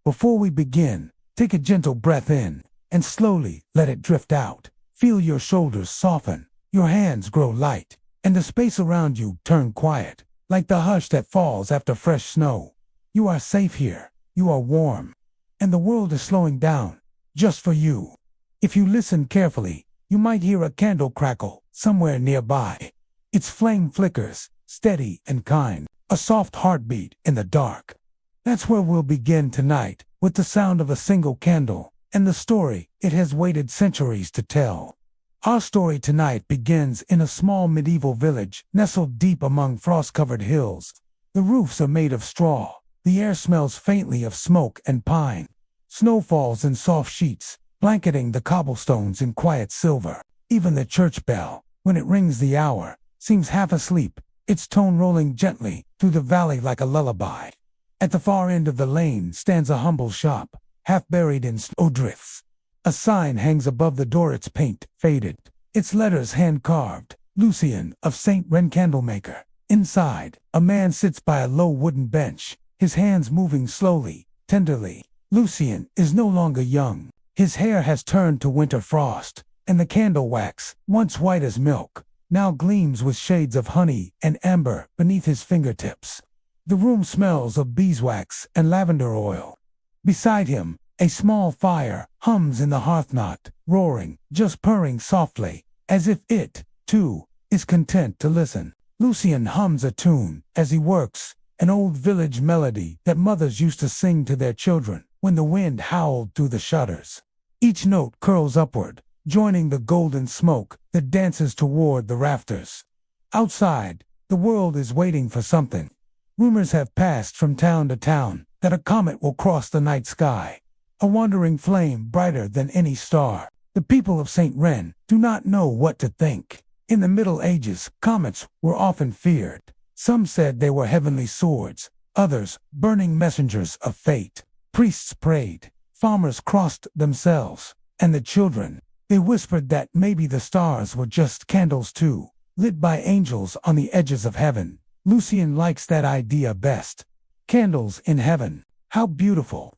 Before we begin, take a gentle breath in and slowly let it drift out. Feel your shoulders soften, your hands grow light, and the space around you turn quiet, like the hush that falls after fresh snow. You are safe here, you are warm, and the world is slowing down, just for you. If you listen carefully, you might hear a candle crackle somewhere nearby. Its flame flickers, steady and kind, a soft heartbeat in the dark. That's where we'll begin tonight, with the sound of a single candle, and the story it has waited centuries to tell. Our story tonight begins in a small medieval village, nestled deep among frost-covered hills. The roofs are made of straw, the air smells faintly of smoke and pine. Snow falls in soft sheets, blanketing the cobblestones in quiet silver. Even the church bell, when it rings the hour, seems half asleep, its tone rolling gently through the valley like a lullaby. At the far end of the lane stands a humble shop, half buried in snowdrifts. A sign hangs above the door, its paint faded, its letters hand-carved, Lucian of St. Ren Candlemaker. Inside, a man sits by a low wooden bench, his hands moving slowly, tenderly. Lucian is no longer young. His hair has turned to winter frost, and the candle wax, once white as milk, now gleams with shades of honey and amber beneath his fingertips. The room smells of beeswax and lavender oil. Beside him, a small fire hums in the hearth, not roaring, just purring softly, as if it, too, is content to listen. Lucian hums a tune as he works, an old village melody that mothers used to sing to their children when the wind howled through the shutters. Each note curls upward, joining the golden smoke that dances toward the rafters. Outside, the world is waiting for something. Rumors have passed from town to town that a comet will cross the night sky, a wandering flame brighter than any star. The people of St. Ren do not know what to think. In the Middle Ages, comets were often feared. Some said they were heavenly swords, others burning messengers of fate. Priests prayed, farmers crossed themselves, and the children, they whispered that maybe the stars were just candles too, lit by angels on the edges of heaven. Lucian likes that idea best. Candles in heaven, how beautiful.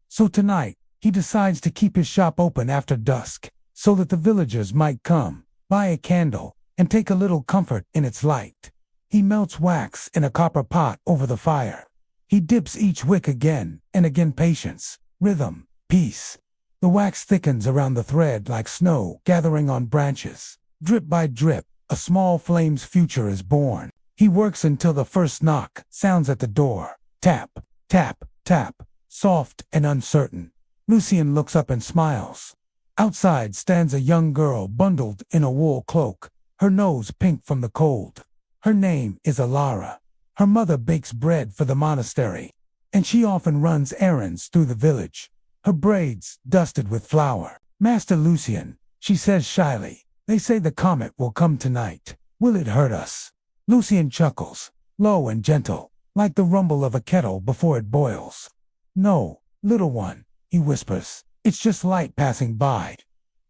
So tonight, he decides to keep his shop open after dusk, so that the villagers might come, buy a candle, and take a little comfort in its light. He melts wax in a copper pot over the fire. He dips each wick again and again. Patience, rhythm, peace. The wax thickens around the thread like snow gathering on branches. Drip by drip, a small flame's future is born. He works until the first knock sounds at the door. Tap, tap, tap, soft and uncertain. Lucian looks up and smiles. Outside stands a young girl bundled in a wool cloak, her nose pink from the cold. Her name is Alara. Her mother bakes bread for the monastery, and she often runs errands through the village, her braids dusted with flour. "Master Lucian," she says shyly, "they say the comet will come tonight. Will it hurt us?" Lucian chuckles, low and gentle, like the rumble of a kettle before it boils. "No, little one," he whispers, "it's just light passing by.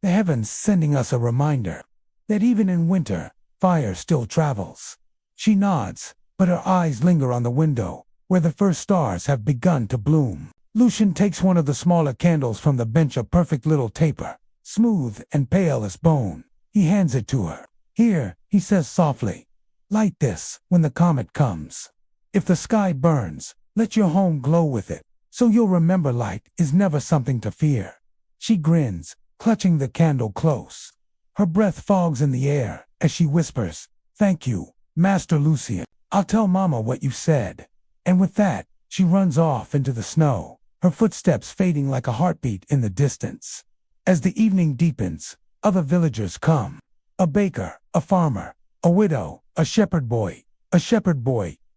The heavens sending us a reminder that even in winter, fire still travels." She nods, but her eyes linger on the window, where the first stars have begun to bloom. Lucian takes one of the smaller candles from the bench, a perfect little taper, smooth and pale as bone. He hands it to her. "Here," he says softly, "light this when the comet comes. If the sky burns, let your home glow with it, so you'll remember light is never something to fear." She grins, clutching the candle close. Her breath fogs in the air as she whispers, "Thank you, Master Lucian. I'll tell Mama what you said." And with that, she runs off into the snow, her footsteps fading like a heartbeat in the distance. As the evening deepens, other villagers come. A baker, a farmer, a widow, a shepherd boy,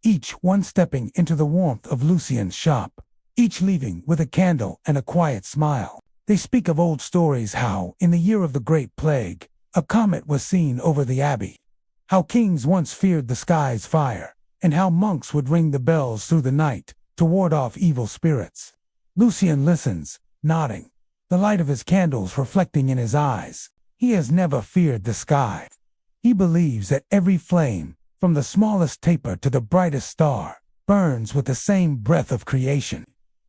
each one stepping into the warmth of Lucian's shop, each leaving with a candle and a quiet smile. They speak of old stories, how, in the year of the Great Plague, a comet was seen over the abbey, how kings once feared the sky's fire, and how monks would ring the bells through the night to ward off evil spirits. Lucian listens, nodding, the light of his candles reflecting in his eyes. He has never feared the sky. He believes that every flame, from the smallest taper to the brightest star, burns with the same breath of creation.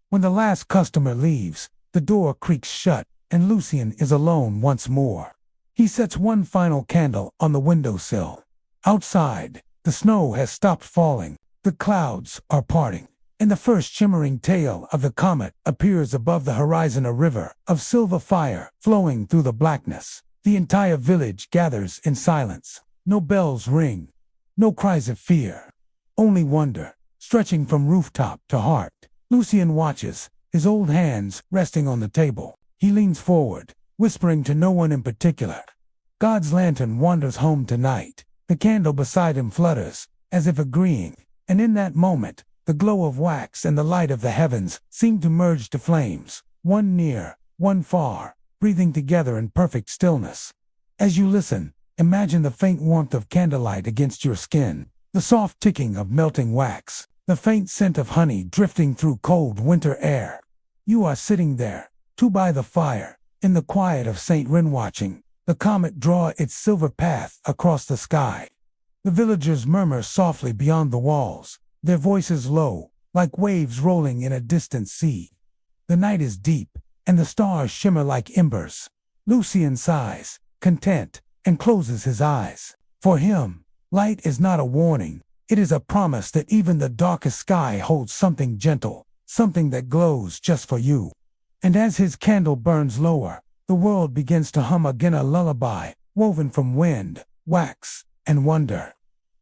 When the last customer leaves, the door creaks shut, and Lucien is alone once more. He sets one final candle on the windowsill. Outside, the snow has stopped falling, the clouds are parting, and the first shimmering tail of the comet appears above the horizon, a river of silver fire flowing through the blackness. The entire village gathers in silence. No bells ring, no cries of fear, only wonder, stretching from rooftop to heart. Lucien watches, his old hands resting on the table. He leans forward, whispering to no one in particular. God's lantern wanders home tonight. The candle beside him flutters, as if agreeing, and in that moment, the glow of wax and the light of the heavens seem to merge to flames, one near, one far, breathing together in perfect stillness. As you listen, imagine the faint warmth of candlelight against your skin, the soft ticking of melting wax, the faint scent of honey drifting through cold winter air. You are sitting there, two by the fire, in the quiet of St. Ren, watching the comet draw its silver path across the sky. The villagers murmur softly beyond the walls, their voices low, like waves rolling in a distant sea. The night is deep, and the stars shimmer like embers. Lucien sighs, content, and closes his eyes. For him, light is not a warning, it is a promise that even the darkest sky holds something gentle, something that glows just for you. And as his candle burns lower, the world begins to hum again, a lullaby, woven from wind, wax, and wonder.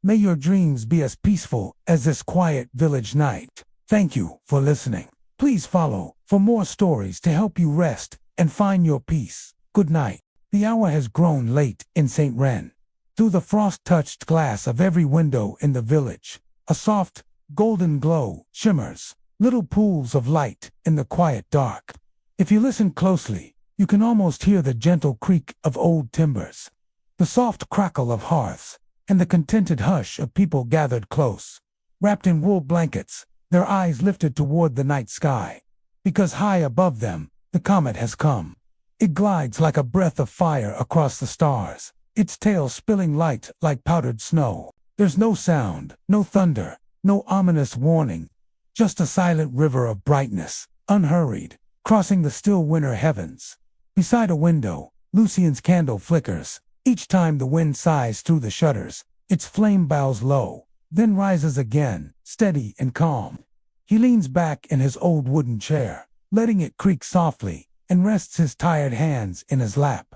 May your dreams be as peaceful as this quiet village night. Thank you for listening. Please follow for more stories to help you rest and find your peace. Good night. The hour has grown late in St. Ren. Through the frost-touched glass of every window in the village, a soft, golden glow shimmers, little pools of light in the quiet dark. If you listen closely, you can almost hear the gentle creak of old timbers, the soft crackle of hearths, and the contented hush of people gathered close, wrapped in wool blankets, their eyes lifted toward the night sky. Because high above them, the comet has come. It glides like a breath of fire across the stars, its tail spilling light like powdered snow. There's no sound, no thunder, no ominous warning, just a silent river of brightness, unhurried, crossing the still winter heavens. Beside a window, Lucien's candle flickers. Each time the wind sighs through the shutters, its flame bows low, then rises again, steady and calm. He leans back in his old wooden chair, letting it creak softly, and rests his tired hands in his lap.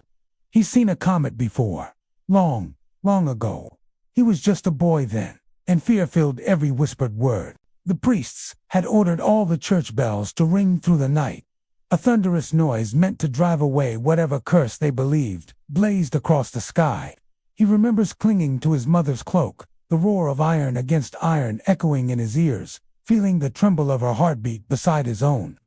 He's seen a comet before, long, long ago. He was just a boy then, and fear filled every whispered word. The priests had ordered all the church bells to ring through the night. A thunderous noise meant to drive away whatever curse they believed blazed across the sky. He remembers clinging to his mother's cloak, the roar of iron against iron echoing in his ears, feeling the tremble of her heartbeat beside his own.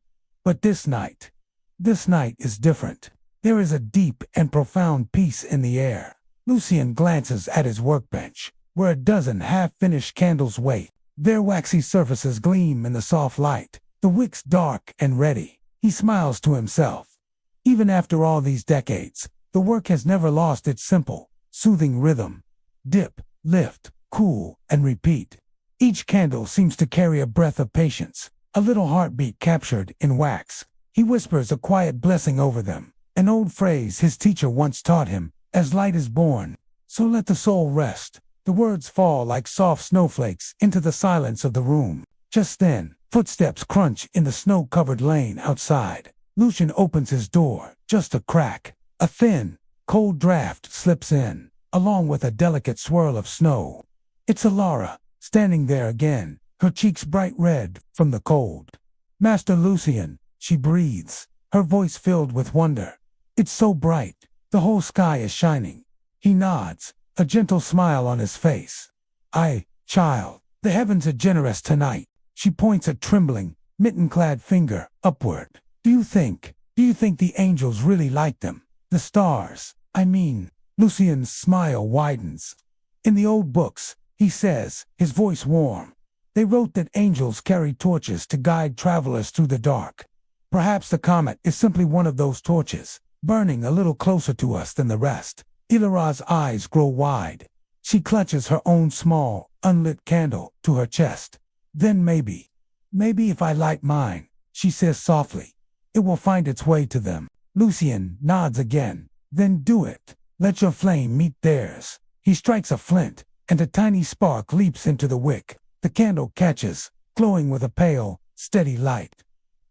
But this night is different. There is a deep and profound peace in the air. Lucien glances at his workbench, where a dozen half-finished candles wait. Their waxy surfaces gleam in the soft light, the wicks dark and ready. He smiles to himself. Even after all these decades, the work has never lost its simple, soothing rhythm. Dip, lift, cool, and repeat. Each candle seems to carry a breath of patience, a little heartbeat captured in wax. He whispers a quiet blessing over them, an old phrase his teacher once taught him, as light is born, so let the soul rest. The words fall like soft snowflakes into the silence of the room. Just then, footsteps crunch in the snow-covered lane outside. Lucien opens his door, just a crack. A thin, cold draft slips in, along with a delicate swirl of snow. It's Alara, standing there again, her cheeks bright red from the cold. "Master Lucien," she breathes, her voice filled with wonder. "It's so bright, the whole sky is shining." He nods, a gentle smile on his face. "Aye, child, the heavens are generous tonight." She points a trembling, mitten-clad finger upward. Do you think the angels really like them? The stars, I mean." Lucien's smile widens. "In the old books," he says, his voice warm, "they wrote that angels carry torches to guide travelers through the dark. Perhaps the comet is simply one of those torches, burning a little closer to us than the rest." Ilara's eyes grow wide. She clutches her own small, unlit candle to her chest. "Then maybe if I light mine, she says softly. It will find its way to them. Lucien nods again. Then do it. Let your flame meet theirs. He strikes a flint, and a tiny spark leaps into the wick. The candle catches, glowing with a pale, steady light.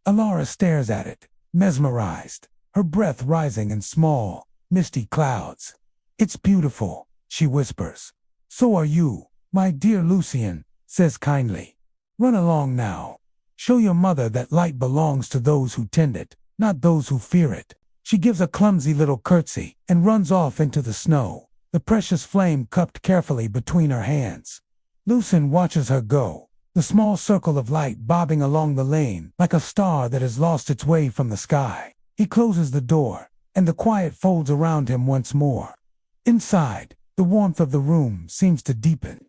Alara stares at it, mesmerized, her breath rising in small, misty clouds. It's beautiful, she whispers. So are you, my dear Lucien, says kindly. Run along now. Show your mother that light belongs to those who tend it, not those who fear it. She gives a clumsy little curtsy and runs off into the snow, the precious flame cupped carefully between her hands. Lucien watches her go, the small circle of light bobbing along the lane like a star that has lost its way from the sky. He closes the door, and the quiet folds around him once more. Inside, the warmth of the room seems to deepen.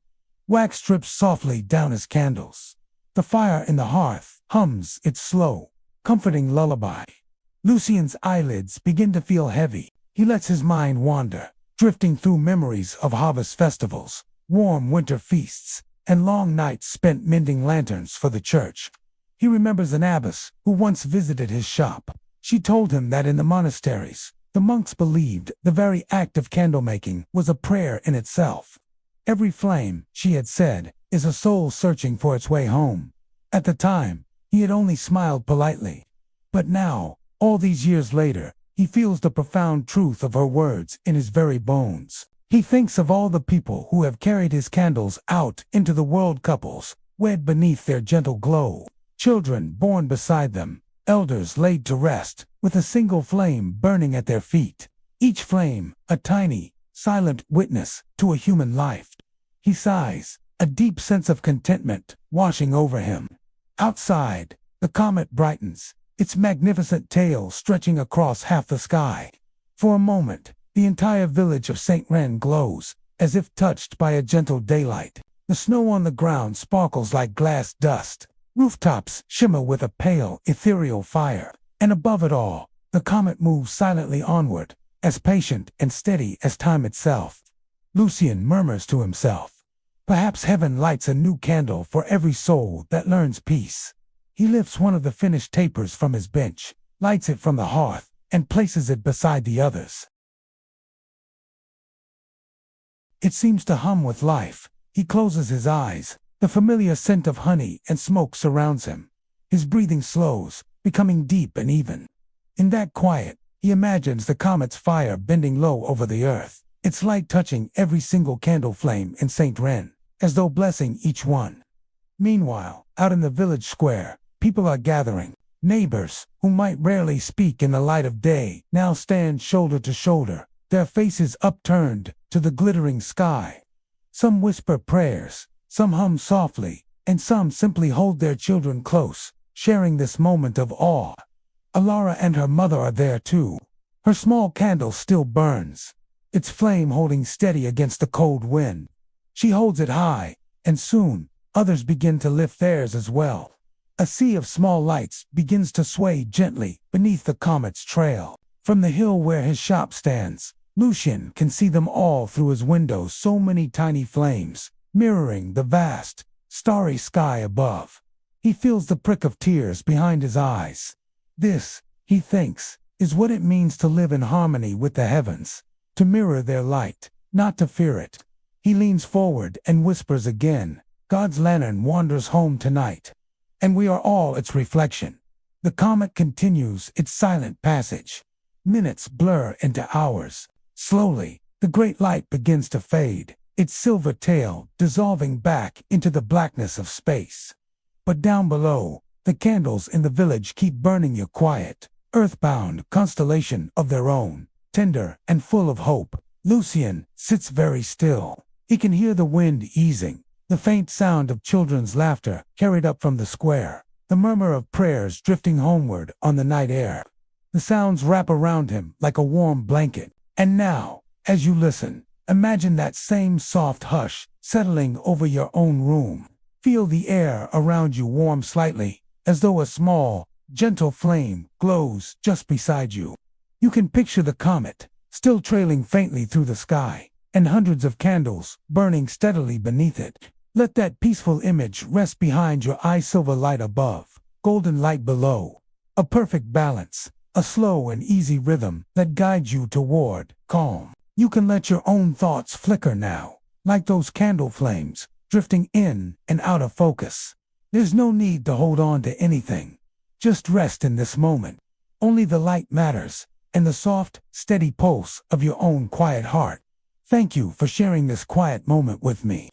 Wax drips softly down his candles. The fire in the hearth hums its slow, comforting lullaby. Lucien's eyelids begin to feel heavy. He lets his mind wander, drifting through memories of harvest festivals, warm winter feasts, and long nights spent mending lanterns for the church. He remembers an abbess who once visited his shop. She told him that in the monasteries, the monks believed the very act of candlemaking was a prayer in itself. Every flame, she had said, is a soul searching for its way home. At the time, he had only smiled politely. But now, all these years later, he feels the profound truth of her words in his very bones. He thinks of all the people who have carried his candles out into the world, couples wed beneath their gentle glow, children born beside them, elders laid to rest with a single flame burning at their feet, each flame a tiny, silent witness to a human life. He sighs, a deep sense of contentment washing over him. Outside, the comet brightens, its magnificent tail stretching across half the sky. For a moment, the entire village of St. Ren glows, as if touched by a gentle daylight. The snow on the ground sparkles like glass dust. Rooftops shimmer with a pale, ethereal fire. And above it all, the comet moves silently onward, as patient and steady as time itself. Lucien murmurs to himself, perhaps heaven lights a new candle for every soul that learns peace. He lifts one of the finished tapers from his bench, lights it from the hearth, and places it beside the others. It seems to hum with life. He closes his eyes. The familiar scent of honey and smoke surrounds him. His breathing slows, becoming deep and even. In that quiet, he imagines the comet's fire bending low over the earth, its light touching every single candle flame in St. Ren, as though blessing each one. Meanwhile, out in the village square, people are gathering. Neighbors, who might rarely speak in the light of day, now stand shoulder to shoulder, their faces upturned to the glittering sky. Some whisper prayers, some hum softly, and some simply hold their children close, sharing this moment of awe. Alara and her mother are there too. Her small candle still burns, its flame holding steady against the cold wind. She holds it high, and soon, others begin to lift theirs as well. A sea of small lights begins to sway gently beneath the comet's trail. From the hill where his shop stands, Lucien can see them all through his windows, so many tiny flames, mirroring the vast, starry sky above. He feels the prick of tears behind his eyes. This, he thinks, is what it means to live in harmony with the heavens, to mirror their light, not to fear it. He leans forward and whispers again, God's lantern wanders home tonight, and we are all its reflection. The comet continues its silent passage. Minutes blur into hours. Slowly, the great light begins to fade, its silver tail dissolving back into the blackness of space. But down below, the candles in the village keep burning, your quiet, earthbound constellation of their own, tender and full of hope. Lucien sits very still. He can hear the wind easing, the faint sound of children's laughter carried up from the square, the murmur of prayers drifting homeward on the night air. The sounds wrap around him like a warm blanket. And now, as you listen, imagine that same soft hush settling over your own room. Feel the air around you warm slightly, as though a small, gentle flame glows just beside you. You can picture the comet, still trailing faintly through the sky, and hundreds of candles burning steadily beneath it. Let that peaceful image rest behind your eye, silver light above, golden light below. A perfect balance, a slow and easy rhythm that guides you toward calm. You can let your own thoughts flicker now, like those candle flames, drifting in and out of focus. There's no need to hold on to anything. Just rest in this moment. Only the light matters, and the soft, steady pulse of your own quiet heart. Thank you for sharing this quiet moment with me.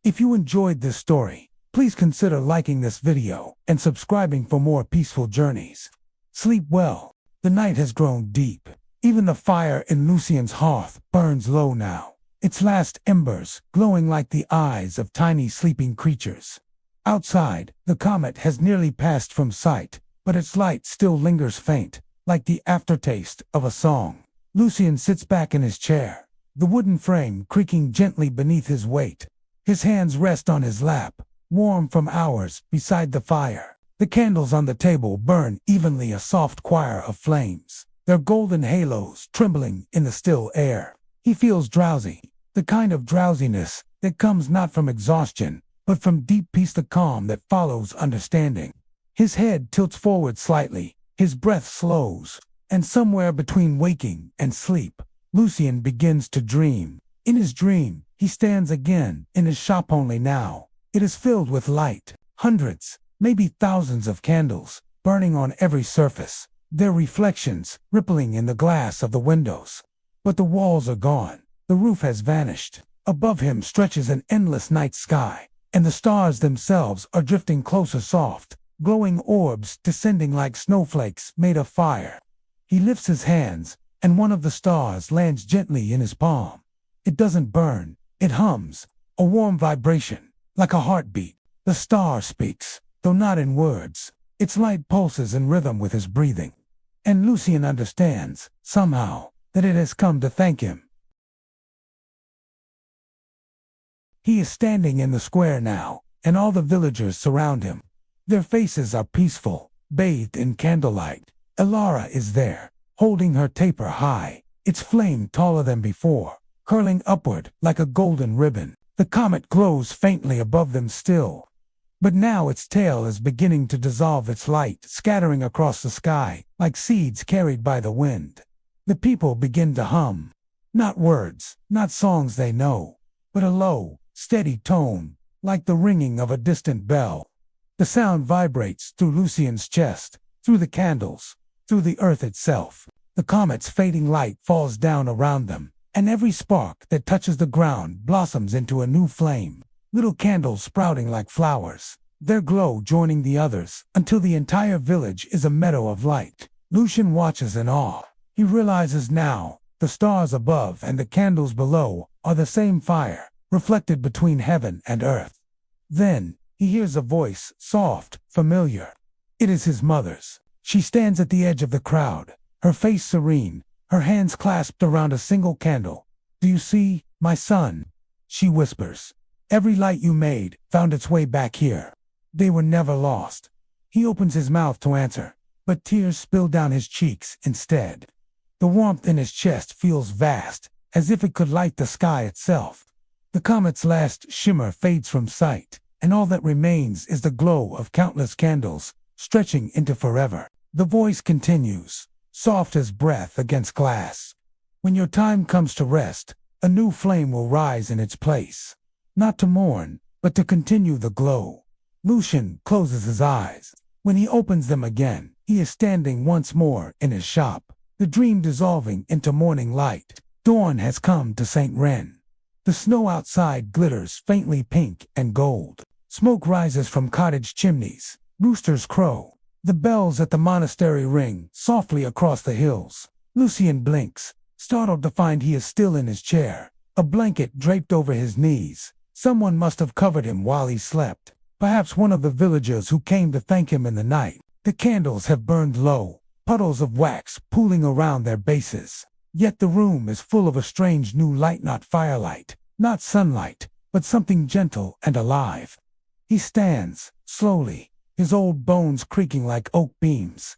If you enjoyed this story, please consider liking this video and subscribing for more peaceful journeys. Sleep well. The night has grown deep. Even the fire in Lucien's hearth burns low now, its last embers glowing like the eyes of tiny sleeping creatures. Outside, the comet has nearly passed from sight, but its light still lingers faint, like the aftertaste of a song. Lucien sits back in his chair, the wooden frame creaking gently beneath his weight. His hands rest on his lap, warm from hours beside the fire. The candles on the table burn evenly, a soft choir of flames, their golden halos trembling in the still air. He feels drowsy, the kind of drowsiness that comes not from exhaustion, but from deep peace, the calm that follows understanding. His head tilts forward slightly, his breath slows, and somewhere between waking and sleep, Lucien begins to dream. In his dream, he stands again in his shop, only now it is filled with light. Hundreds, maybe thousands of candles, burning on every surface, their reflections rippling in the glass of the windows. But the walls are gone, the roof has vanished. Above him stretches an endless night sky, and the stars themselves are drifting closer, soft, glowing orbs descending like snowflakes made of fire. He lifts his hands, and one of the stars lands gently in his palm. It doesn't burn, it hums, a warm vibration, like a heartbeat. The star speaks, though not in words. Its light pulses in rhythm with his breathing. And Lucien understands, somehow, that it has come to thank him. He is standing in the square now, and all the villagers surround him. Their faces are peaceful, bathed in candlelight. Elara is there, holding her taper high, its flame taller than before, curling upward like a golden ribbon. The comet glows faintly above them still, but now its tail is beginning to dissolve, its light scattering across the sky like seeds carried by the wind. The people begin to hum. Not words, not songs they know, but a low, steady tone, like the ringing of a distant bell. The sound vibrates through Lucien's chest, through the candles, through the earth itself. The comet's fading light falls down around them, and every spark that touches the ground blossoms into a new flame. Little candles sprouting like flowers, their glow joining the others until the entire village is a meadow of light. Lucien watches in awe. He realizes now, the stars above and the candles below are the same fire, reflected between heaven and earth. Then, he hears a voice, soft, familiar. It is his mother's. She stands at the edge of the crowd, her face serene, her hands clasped around a single candle. "Do you see, my son?" she whispers. "Every light you made found its way back here. They were never lost." He opens his mouth to answer, but tears spill down his cheeks instead. The warmth in his chest feels vast, as if it could light the sky itself. The comet's last shimmer fades from sight, and all that remains is the glow of countless candles, stretching into forever. The voice continues, soft as breath against glass. "When your time comes to rest, a new flame will rise in its place. Not to mourn, but to continue the glow." Lucien closes his eyes. When he opens them again, he is standing once more in his shop, the dream dissolving into morning light. Dawn has come to St. Ren. The snow outside glitters faintly pink and gold. Smoke rises from cottage chimneys. Roosters crow. The bells at the monastery ring softly across the hills. Lucien blinks, startled to find he is still in his chair, a blanket draped over his knees. Someone must have covered him while he slept. Perhaps one of the villagers who came to thank him in the night. The candles have burned low, puddles of wax pooling around their bases. Yet the room is full of a strange new light, not firelight, not sunlight, but something gentle and alive. He stands, slowly, his old bones creaking like oak beams.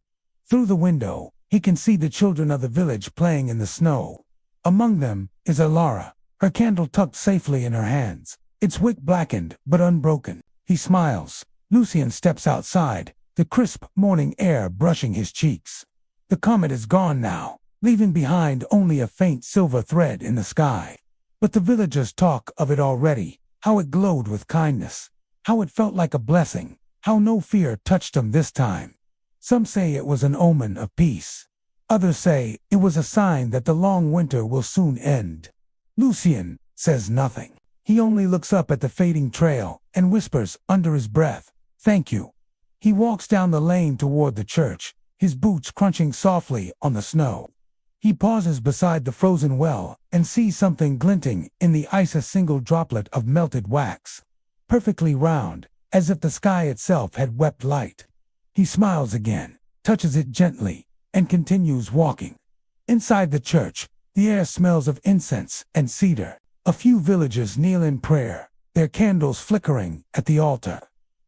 Through the window, he can see the children of the village playing in the snow. Among them is Elara, her candle tucked safely in her hands, its wick blackened but unbroken. He smiles. Lucien steps outside, the crisp morning air brushing his cheeks. The comet is gone now, leaving behind only a faint silver thread in the sky. But the villagers talk of it already, how it glowed with kindness, how it felt like a blessing, how no fear touched them this time. Some say it was an omen of peace. Others say it was a sign that the long winter will soon end. Lucien says nothing. He only looks up at the fading trail and whispers under his breath, "Thank you." He walks down the lane toward the church, his boots crunching softly on the snow. He pauses beside the frozen well and sees something glinting in the ice, a single droplet of melted wax, perfectly round, as if the sky itself had wept light. He smiles again, touches it gently, and continues walking. Inside the church, the air smells of incense and cedar. A few villagers kneel in prayer, their candles flickering at the altar.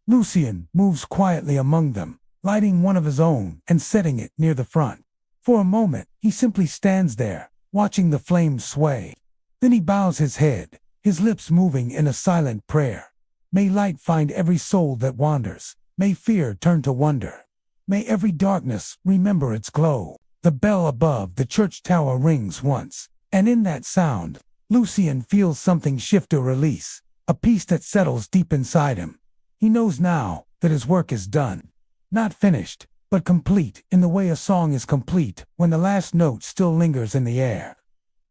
Lucien moves quietly among them, lighting one of his own and setting it near the front. For a moment, he simply stands there, watching the flames sway. Then he bows his head, his lips moving in a silent prayer. May light find every soul that wanders. May fear turn to wonder. May every darkness remember its glow. The bell above the church tower rings once, and in that sound, Lucien feels something shift or release, a peace that settles deep inside him. He knows now that his work is done. Not finished, but complete in the way a song is complete when the last note still lingers in the air.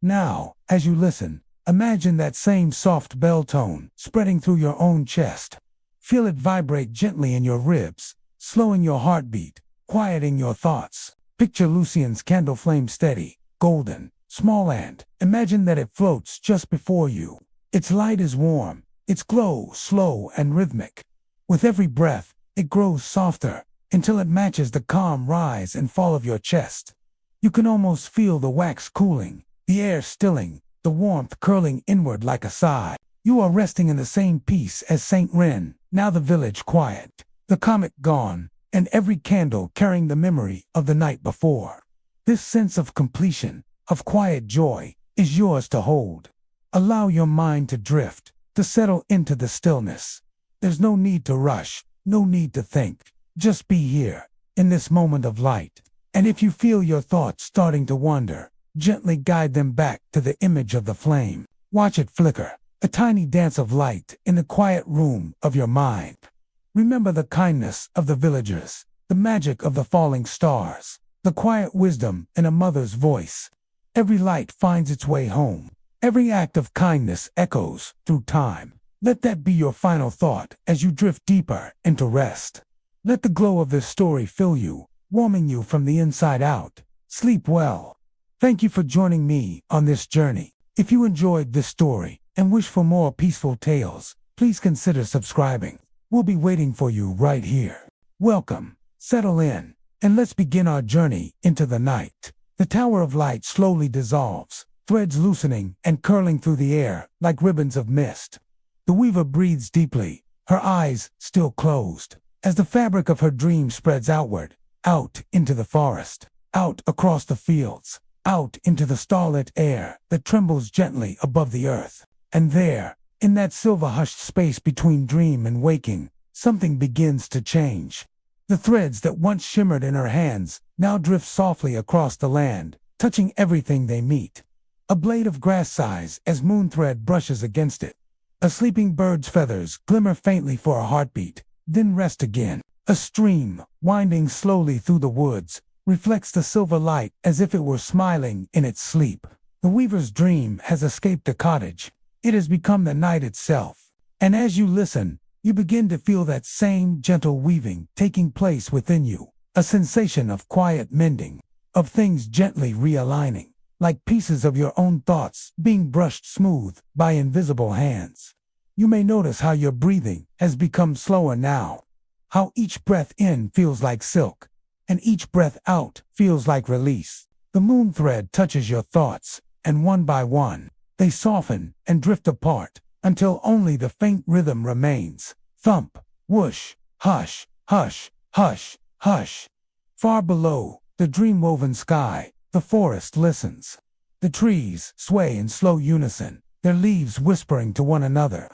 Now, as you listen, imagine that same soft bell tone spreading through your own chest. Feel it vibrate gently in your ribs, slowing your heartbeat, quieting your thoughts. Picture Lucien's candle flame steady, golden, small, and imagine that it floats just before you. Its light is warm, its glow slow and rhythmic. With every breath, it grows softer until it matches the calm rise and fall of your chest. You can almost feel the wax cooling, the air stilling, the warmth curling inward like a sigh. You are resting in the same peace as Saint Ren, now the village quiet, the comet gone, and every candle carrying the memory of the night before. This sense of completion, of quiet joy, is yours to hold. Allow your mind to drift, to settle into the stillness. There's no need to rush, no need to think. Just be here, in this moment of light. And if you feel your thoughts starting to wander, gently guide them back to the image of the flame. Watch it flicker, a tiny dance of light in the quiet room of your mind. Remember the kindness of the villagers, the magic of the falling stars, the quiet wisdom in a mother's voice. Every light finds its way home. Every act of kindness echoes through time. Let that be your final thought as you drift deeper into rest. Let the glow of this story fill you, warming you from the inside out. Sleep well. Thank you for joining me on this journey. If you enjoyed this story and wish for more peaceful tales, please consider subscribing. We'll be waiting for you right here. Welcome, settle in, and let's begin our journey into the night. The Tower of Light slowly dissolves, threads loosening and curling through the air like ribbons of mist. The weaver breathes deeply, her eyes still closed, as the fabric of her dream spreads outward, out into the forest, out across the fields, out into the starlit air that trembles gently above the earth. And there, in that silver-hushed space between dream and waking, something begins to change. The threads that once shimmered in her hands now drift softly across the land, touching everything they meet. A blade of grass sighs as moon thread brushes against it. A sleeping bird's feathers glimmer faintly for a heartbeat, then rest again. A stream, winding slowly through the woods, reflects the silver light as if it were smiling in its sleep. The weaver's dream has escaped the cottage. It has become the night itself. And as you listen, you begin to feel that same gentle weaving taking place within you, a sensation of quiet mending, of things gently realigning, like pieces of your own thoughts being brushed smooth by invisible hands. You may notice how your breathing has become slower now, how each breath in feels like silk, and each breath out feels like release. The moon thread touches your thoughts, and one by one, they soften and drift apart, until only the faint rhythm remains. Thump, whoosh, hush, hush, hush, hush. Far below, the dream-woven sky, the forest listens. The trees sway in slow unison, their leaves whispering to one another.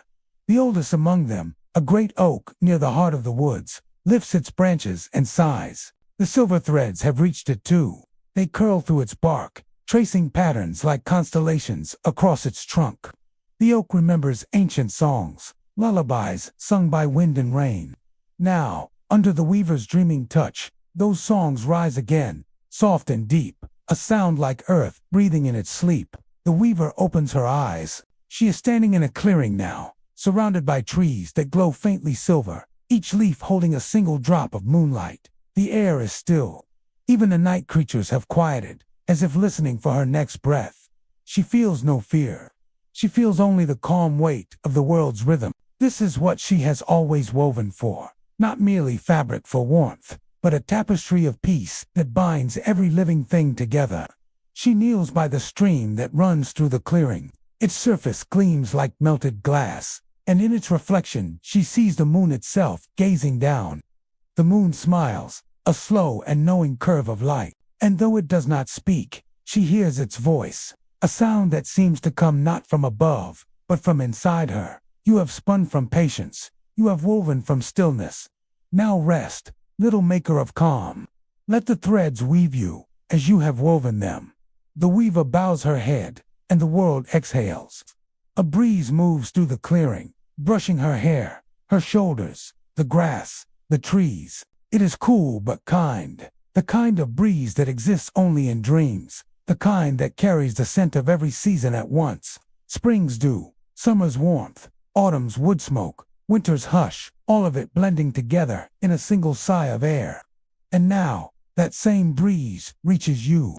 The oldest among them, a great oak near the heart of the woods, lifts its branches and sighs. The silver threads have reached it too. They curl through its bark, tracing patterns like constellations across its trunk. The oak remembers ancient songs, lullabies sung by wind and rain. Now, under the weaver's dreaming touch, those songs rise again, soft and deep, a sound like earth breathing in its sleep. The weaver opens her eyes. She is standing in a clearing now, surrounded by trees that glow faintly silver, each leaf holding a single drop of moonlight. The air is still. Even the night creatures have quieted, as if listening for her next breath. She feels no fear. She feels only the calm weight of the world's rhythm. This is what she has always woven for, not merely fabric for warmth, but a tapestry of peace that binds every living thing together. She kneels by the stream that runs through the clearing. Its surface gleams like melted glass, and in its reflection she sees the moon itself gazing down. The moon smiles, a slow and knowing curve of light, and though it does not speak, she hears its voice, a sound that seems to come not from above, but from inside her. You have spun from patience, you have woven from stillness. Now rest, little maker of calm. Let the threads weave you, as you have woven them. The weaver bows her head, and the world exhales. A breeze moves through the clearing, brushing her hair, her shoulders, the grass, the trees. It is cool but kind, the kind of breeze that exists only in dreams, the kind that carries the scent of every season at once. Spring's dew, summer's warmth, autumn's wood smoke, winter's hush, all of it blending together in a single sigh of air. And now, that same breeze reaches you.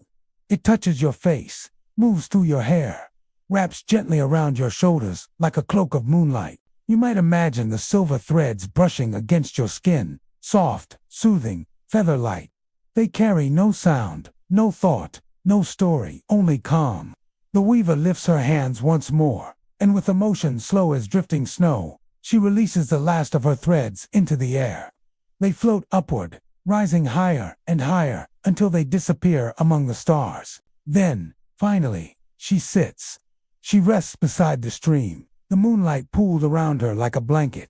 It touches your face, moves through your hair, wraps gently around your shoulders like a cloak of moonlight. You might imagine the silver threads brushing against your skin, soft, soothing, feather-light. They carry no sound, no thought, no story, only calm. The weaver lifts her hands once more, and with a motion slow as drifting snow, she releases the last of her threads into the air. They float upward, rising higher and higher until they disappear among the stars. Then, finally, she sits. She rests beside the stream, the moonlight pooled around her like a blanket.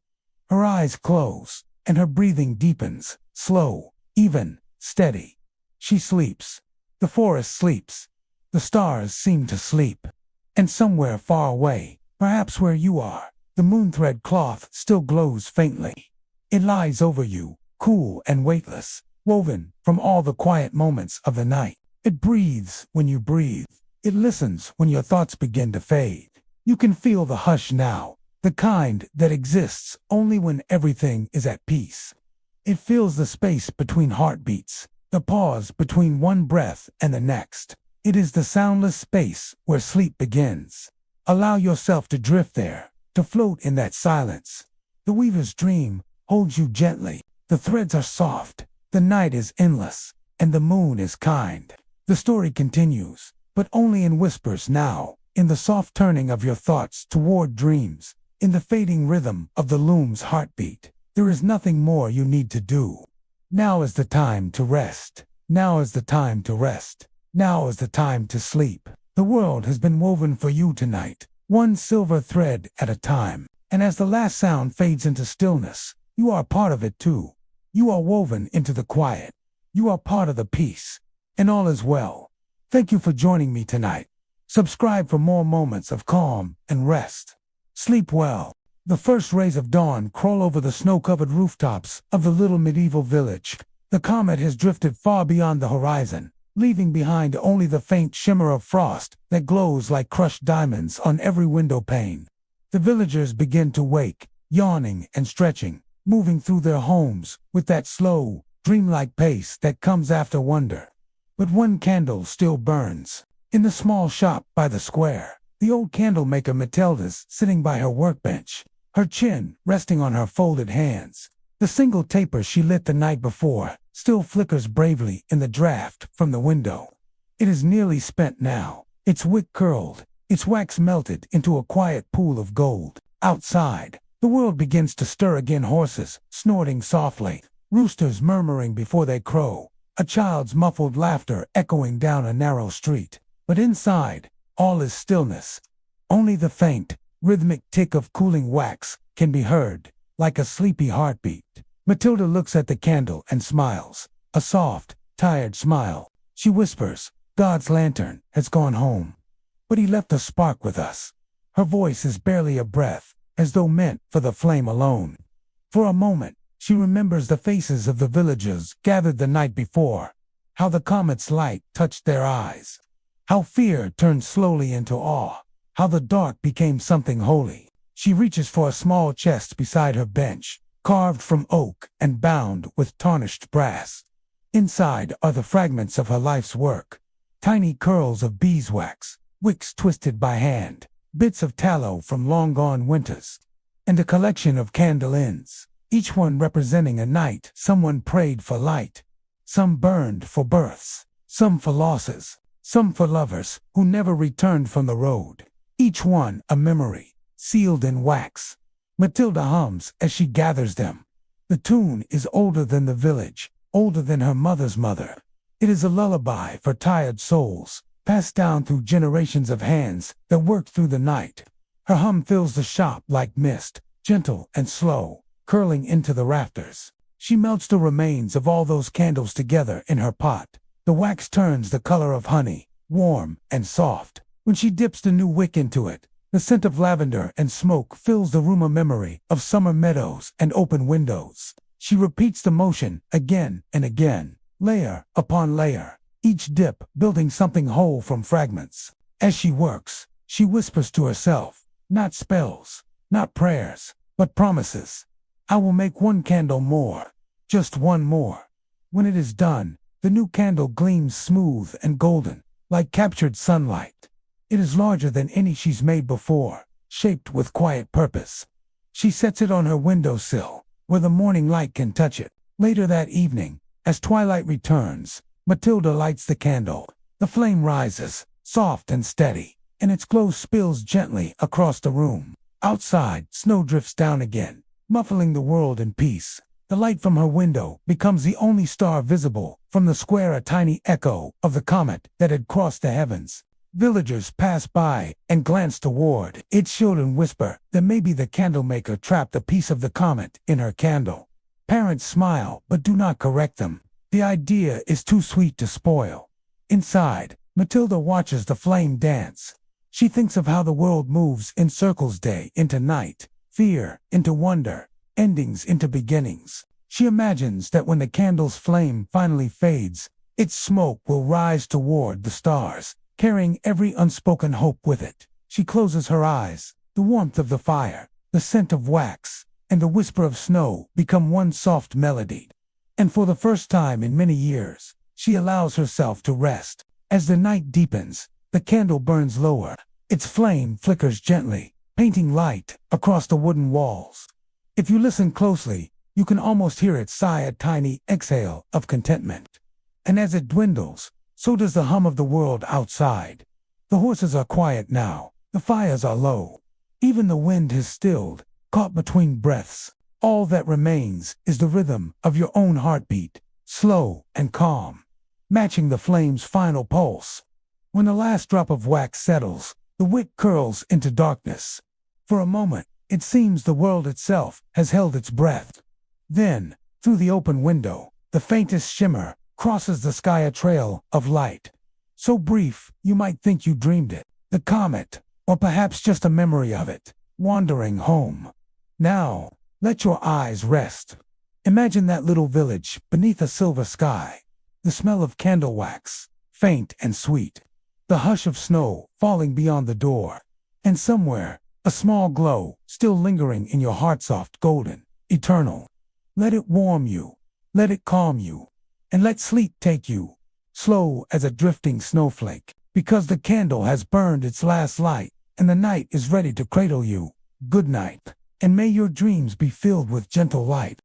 Her eyes close, and her breathing deepens, slow, even, steady. She sleeps. The forest sleeps. The stars seem to sleep. And somewhere far away, perhaps where you are, the moon-thread cloth still glows faintly. It lies over you, cool and weightless, woven from all the quiet moments of the night. It breathes when you breathe. It listens when your thoughts begin to fade. You can feel the hush now, the kind that exists only when everything is at peace. It fills the space between heartbeats, the pause between one breath and the next. It is the soundless space where sleep begins. Allow yourself to drift there, to float in that silence. The weaver's dream holds you gently. The threads are soft, the night is endless, and the moon is kind. The story continues, but only in whispers now, in the soft turning of your thoughts toward dreams, in the fading rhythm of the loom's heartbeat. There is nothing more you need to do. Now is the time to rest. Now is the time to rest. Now is the time to sleep. The world has been woven for you tonight, one silver thread at a time. And as the last sound fades into stillness, you are part of it too. You are woven into the quiet. You are part of the peace. And all is well. Thank you for joining me tonight. Subscribe for more moments of calm and rest. Sleep well. The first rays of dawn crawl over the snow-covered rooftops of the little medieval village. The comet has drifted far beyond the horizon, leaving behind only the faint shimmer of frost that glows like crushed diamonds on every window pane. The villagers begin to wake, yawning and stretching, moving through their homes with that slow, dreamlike pace that comes after wonder. But one candle still burns. In the small shop by the square, the old candlemaker Matilda's sitting by her workbench, her chin resting on her folded hands. The single taper she lit the night before still flickers bravely in the draft from the window. It is nearly spent now, its wick curled, its wax melted into a quiet pool of gold. Outside, the world begins to stir again, horses snorting softly, roosters murmuring before they crow, a child's muffled laughter echoing down a narrow street. But inside, all is stillness. Only the faint, rhythmic tick of cooling wax can be heard, like a sleepy heartbeat. Matilda looks at the candle and smiles, a soft, tired smile. She whispers, "God's lantern has gone home, but he left a spark with us." Her voice is barely a breath, as though meant for the flame alone. For a moment, she remembers the faces of the villagers gathered the night before, how the comet's light touched their eyes, how fear turned slowly into awe, how the dark became something holy. She reaches for a small chest beside her bench, carved from oak and bound with tarnished brass. Inside are the fragments of her life's work, tiny curls of beeswax, wicks twisted by hand, bits of tallow from long-gone winters, and a collection of candle ends, each one representing a night someone prayed for light. Some burned for births, some for losses, some for lovers who never returned from the road. Each one a memory, sealed in wax. Matilda hums as she gathers them. The tune is older than the village, older than her mother's mother. It is a lullaby for tired souls, passed down through generations of hands that worked through the night. Her hum fills the shop like mist, gentle and slow, curling into the rafters. She melts the remains of all those candles together in her pot. The wax turns the color of honey, warm and soft. When she dips the new wick into it, the scent of lavender and smoke fills the room, a memory of summer meadows and open windows. She repeats the motion again and again, layer upon layer, each dip building something whole from fragments. As she works, she whispers to herself, not spells, not prayers, but promises. "I will make one candle more, just one more." When it is done, the new candle gleams smooth and golden, like captured sunlight. It is larger than any she's made before, shaped with quiet purpose. She sets it on her windowsill, where the morning light can touch it. Later that evening, as twilight returns, Matilda lights the candle. The flame rises, soft and steady, and its glow spills gently across the room. Outside, snow drifts down again, muffling the world in peace. The light from her window becomes the only star visible from the square, a tiny echo of the comet that had crossed the heavens. Villagers pass by and glance toward it. Children whisper that maybe the candlemaker trapped a piece of the comet in her candle. Parents smile but do not correct them. The idea is too sweet to spoil. Inside, Matilda watches the flame dance. She thinks of how the world moves in circles, day into night, fear into wonder, endings into beginnings. She imagines that when the candle's flame finally fades, its smoke will rise toward the stars, carrying every unspoken hope with it. She closes her eyes. The warmth of the fire, the scent of wax, and the whisper of snow become one soft melody. And for the first time in many years, she allows herself to rest. As the night deepens, the candle burns lower. Its flame flickers gently, painting light across the wooden walls. If you listen closely, you can almost hear it sigh, a tiny exhale of contentment. And as it dwindles, so does the hum of the world outside. The horses are quiet now. The fires are low. Even the wind has stilled, caught between breaths. All that remains is the rhythm of your own heartbeat, slow and calm, matching the flame's final pulse. When the last drop of wax settles, the wick curls into darkness. For a moment, it seems the world itself has held its breath. Then, through the open window, the faintest shimmer crosses the sky, a trail of light. So brief, you might think you dreamed it. The comet, or perhaps just a memory of it, wandering home. Now, let your eyes rest. Imagine that little village beneath a silver sky. The smell of candle wax, faint and sweet. The hush of snow falling beyond the door. And somewhere, a small glow still lingering in your heart, soft, golden, eternal. Let it warm you. Let it calm you. And let sleep take you, slow as a drifting snowflake, because the candle has burned its last light, and the night is ready to cradle you. Good night, and may your dreams be filled with gentle light.